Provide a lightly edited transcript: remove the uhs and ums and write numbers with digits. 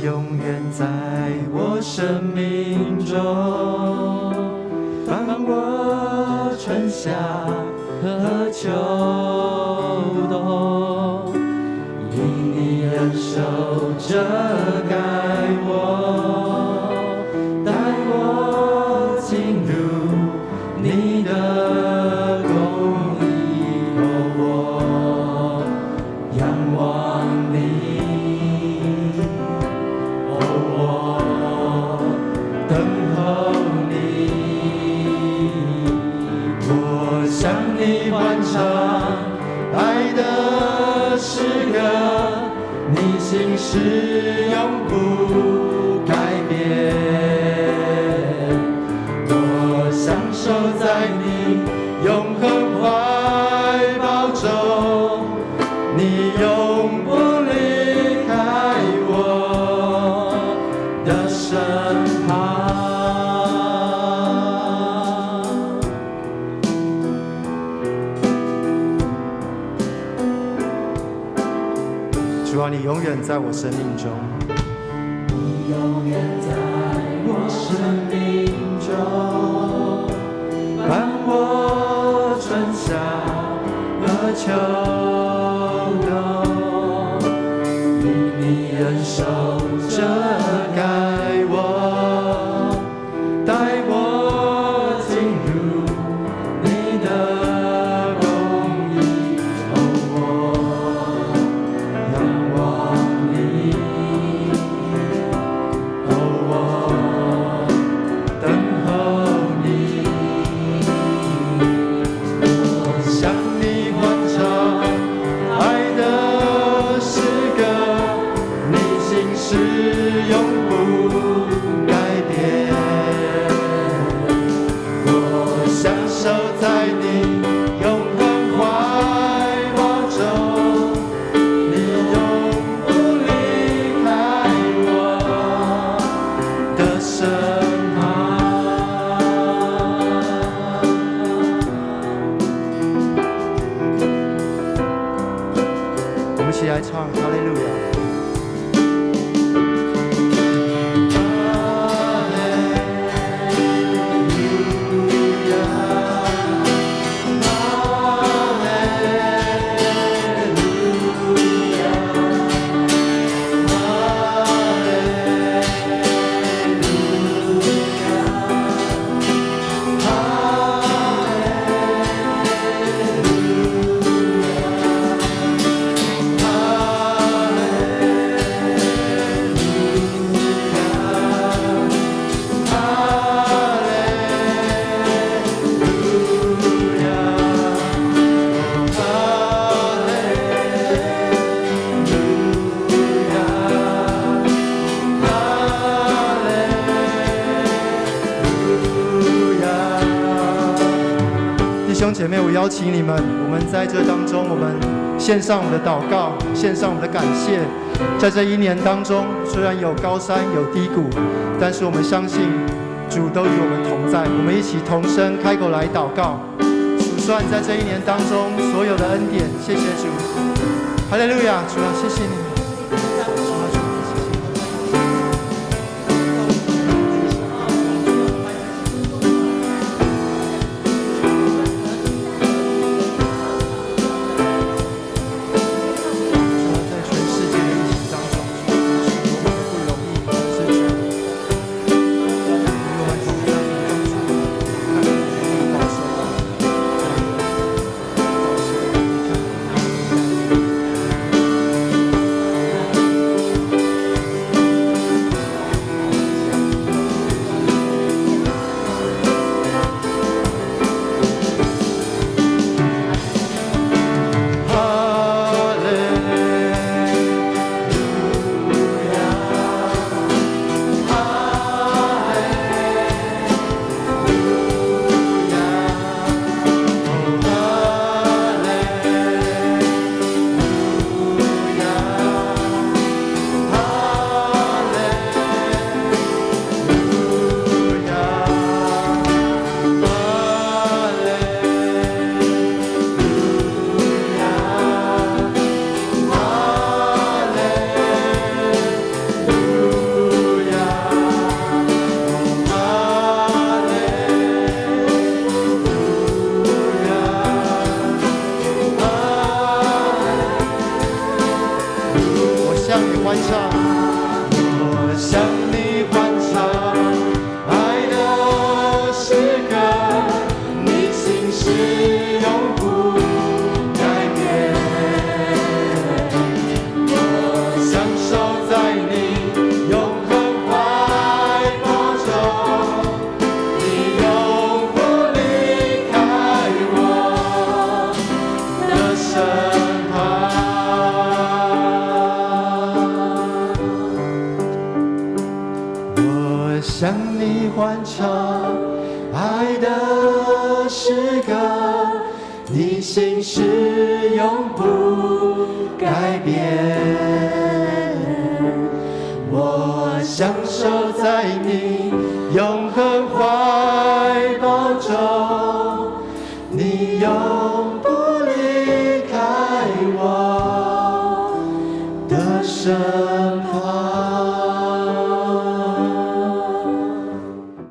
永远在我生命中，伴我春夏和秋冬，因你恩手遮盖我，带我进入你的公义，我仰望你，我等候你，我向你欢唱爱的诗歌，你心事永不改变，我享受在你永恒怀抱中，你永不离开我的身旁。主啊，你永远在我生命中，你永远在我生命中，伴我春夏和秋冬，因你恩手遮盖我，带我进入你的公义，我仰望你，我等候你，我向你欢唱爱的诗歌，你心事永不改变，我享受在你永恒怀抱中，你永不离开我的身旁。我们一起来唱哈利路亚。弟兄姐妹，我邀请你们，我们在这当中，我们献上我们的祷告，献上我们的感谢。在这一年当中，虽然有高山有低谷，但是我们相信主都与我们同在。我们一起同声开口来祷告，数算在这一年当中所有的恩典。谢谢主，哈利路亚！主啊，谢谢你。向你欢唱，我向你欢唱，爱的诗歌，你心事永不改变。我享受在你永恒怀抱中，你永不离开我的身旁。我向你欢唱爱的诗歌，你心事永不改变。我享受在你永恒怀抱中，你永不离开我的身旁。